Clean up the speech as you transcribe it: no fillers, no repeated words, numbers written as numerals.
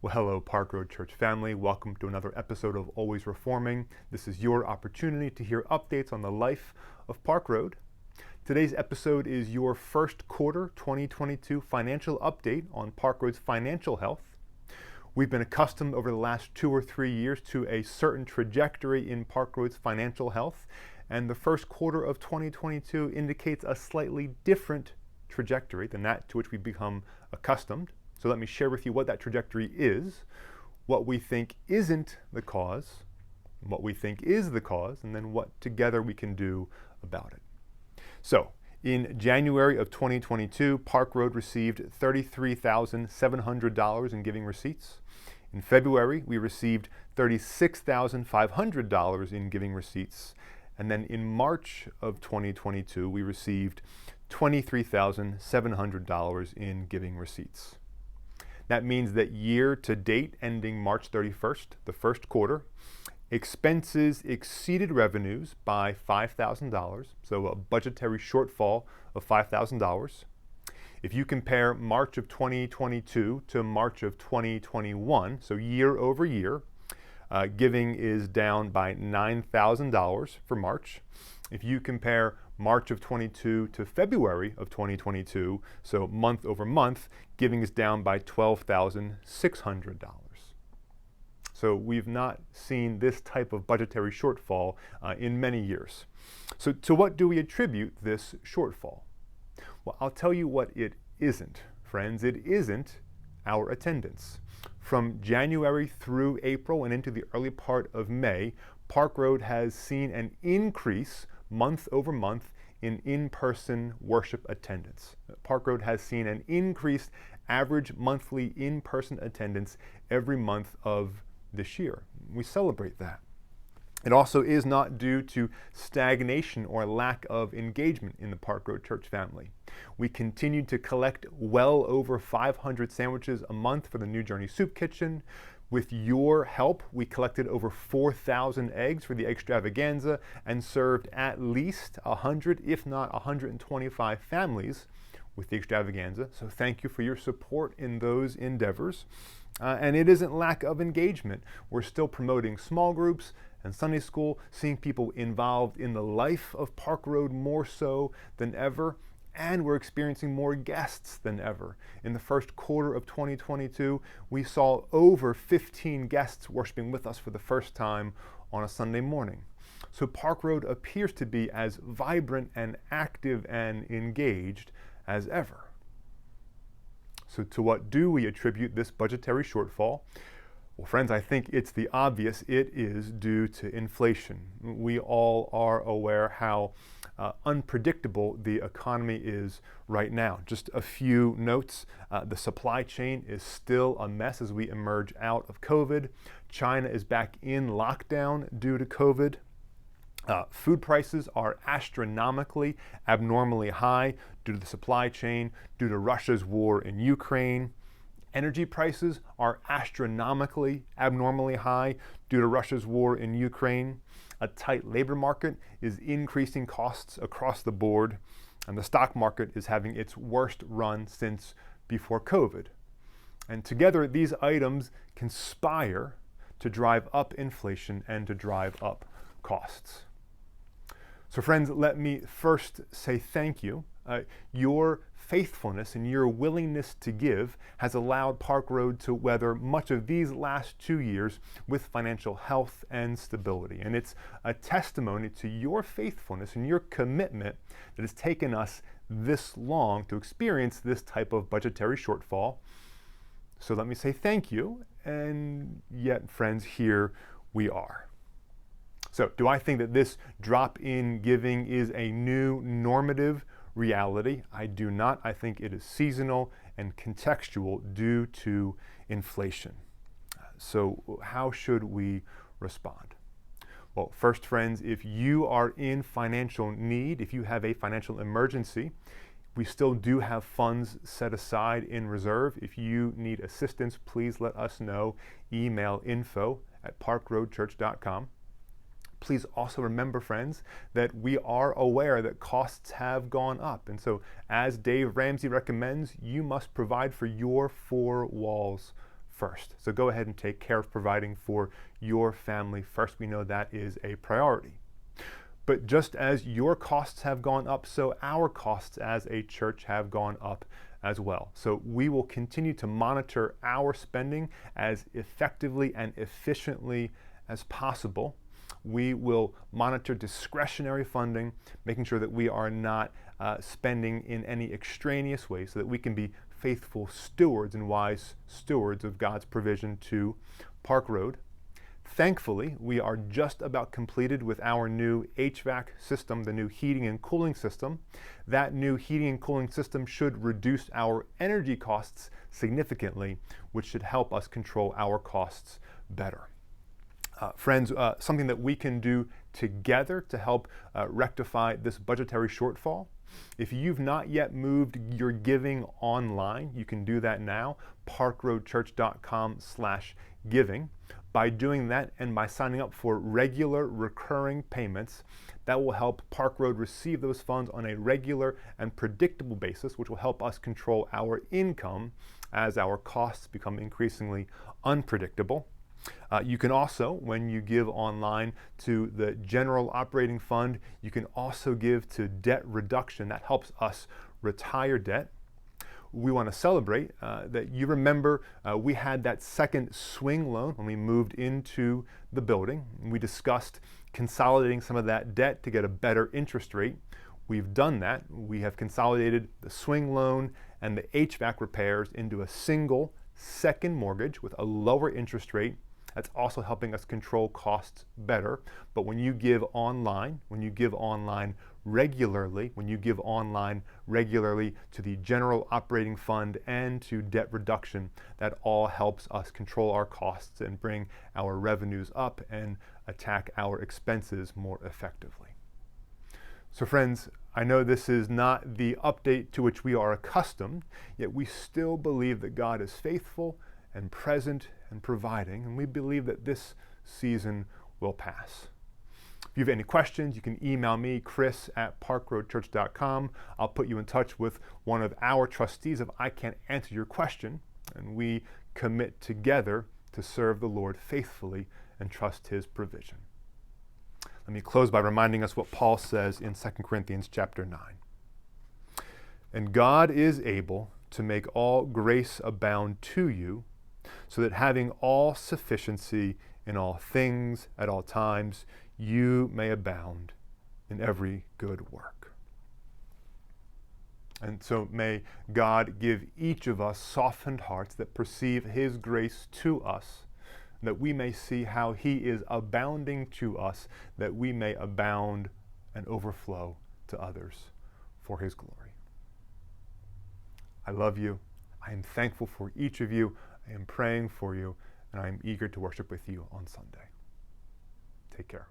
Well, hello, Park Road Church family. Welcome to another episode of Always Reforming. This is your opportunity to hear updates on the life of Park Road. Today's episode is your first quarter 2022 financial update on Park Road's financial health. We've been accustomed over the last 2 or 3 years to a certain trajectory in Park Road's financial health, and the first quarter of 2022 indicates a slightly different trajectory than that to which we've become accustomed. So let me share with you what that trajectory is, what we think isn't the cause, what we think is the cause, and then what together we can do about it. So in January of 2022, Park Road received $33,700 in giving receipts. In February, we received $36,500 in giving receipts. And then in March of 2022, we received $23,700 in giving receipts. That means that year to date, ending March 31st, the first quarter, expenses exceeded revenues by $5,000, so a budgetary shortfall of $5,000. If you compare March of 2022 to March of 2021, so year over year, giving is down by $9,000 for March. If you compare March of 22 to February of 2022, so month over month, giving is down by $12,600. So we've not seen this type of budgetary shortfall in many years. So to what do we attribute this shortfall? Well, I'll tell you what it isn't, friends. It isn't our attendance. From January through April and into the early part of May, Park Road has seen an increase month over month in-person worship attendance. Park Road has seen an increased average monthly in-person attendance every month of this year. We celebrate that. It also is not due to stagnation or lack of engagement in the Park Road Church family. We continue to collect well over 500 sandwiches a month for the New Journey Soup Kitchen. With your help, we collected over 4,000 eggs for the extravaganza and served at least 100, if not 125 families with the extravaganza. So thank you for your support in those endeavors. And it isn't lack of engagement. We're still promoting small groups and Sunday school, seeing people involved in the life of Park Road more so than ever. And we're experiencing more guests than ever. In the first quarter of 2022, we saw over 15 guests worshiping with us for the first time on a Sunday morning. So Park Road appears to be as vibrant and active and engaged as ever. So to what do we attribute this budgetary shortfall? Well, friends, I think it's the obvious. It is due to inflation. We all are aware how unpredictable the economy is right now. Just a few notes. The supply chain is still a mess as we emerge out of COVID. China is back in lockdown due to COVID. Food prices are astronomically, abnormally high due to the supply chain, due to Russia's war in Ukraine. Energy prices are astronomically, abnormally high due to Russia's war in Ukraine. A tight labor market is increasing costs across the board, and the stock market is having its worst run since before COVID. And together, these items conspire to drive up inflation and to drive up costs. So friends, let me first say thank you. Your faithfulness and your willingness to give has allowed Park Road to weather much of these last 2 years with financial health and stability. And it's a testimony to your faithfulness and your commitment that has taken us this long to experience this type of budgetary shortfall. So let me say thank you. And yet, friends, here we are. So do I think that this drop in giving is a new normative reality? I do not. I think it is seasonal and contextual due to inflation. So how should we respond? Well, first, friends, if you are in financial need, if you have a financial emergency, we still do have funds set aside in reserve. If you need assistance, please let us know. Email info@parkroadchurch.com. Please also remember, friends, that we are aware that costs have gone up. And so, as Dave Ramsey recommends, you must provide for your four walls first. So go ahead and take care of providing for your family first. We know that is a priority. But just as your costs have gone up, so our costs as a church have gone up as well. So we will continue to monitor our spending as effectively and efficiently as possible. We will monitor discretionary funding, making sure that we are not spending in any extraneous ways, so that we can be faithful stewards and wise stewards of God's provision to Park Road. Thankfully, we are just about completed with our new HVAC system, the new heating and cooling system. That new heating and cooling system should reduce our energy costs significantly, which should help us control our costs better. Friends, something that we can do together to help rectify this budgetary shortfall. If you've not yet moved your giving online, you can do that now, parkroadchurch.com/giving. By doing that and by signing up for regular recurring payments, that will help Park Road receive those funds on a regular and predictable basis, which will help us control our income as our costs become increasingly unpredictable. You can also, when you give online to the general operating fund, you can also give to debt reduction. That helps us retire debt. We want to celebrate that you remember we had that second swing loan when we moved into the building. We discussed consolidating some of that debt to get a better interest rate. We've done that. We have consolidated the swing loan and the HVAC repairs into a single second mortgage with a lower interest rate. That's also helping us control costs better. But when you give online regularly to the general operating fund and to debt reduction, that all helps us control our costs and bring our revenues up and attack our expenses more effectively. So friends, I know this is not the update to which we are accustomed, yet we still believe that God is faithful and present and providing, and we believe that this season will pass. If you have any questions, you can email me, chris@parkroadchurch.com. I'll put you in touch with one of our trustees if I can't answer your question, and we commit together to serve the Lord faithfully and trust His provision. Let me close by reminding us what Paul says in 2 Corinthians chapter 9. And God is able to make all grace abound to you, so that having all sufficiency in all things at all times, you may abound in every good work. And so may God give each of us softened hearts that perceive His grace to us, that we may see how He is abounding to us, that we may abound and overflow to others for His glory. I love you. I am thankful for each of you. I am praying for you, and I am eager to worship with you on Sunday. Take care.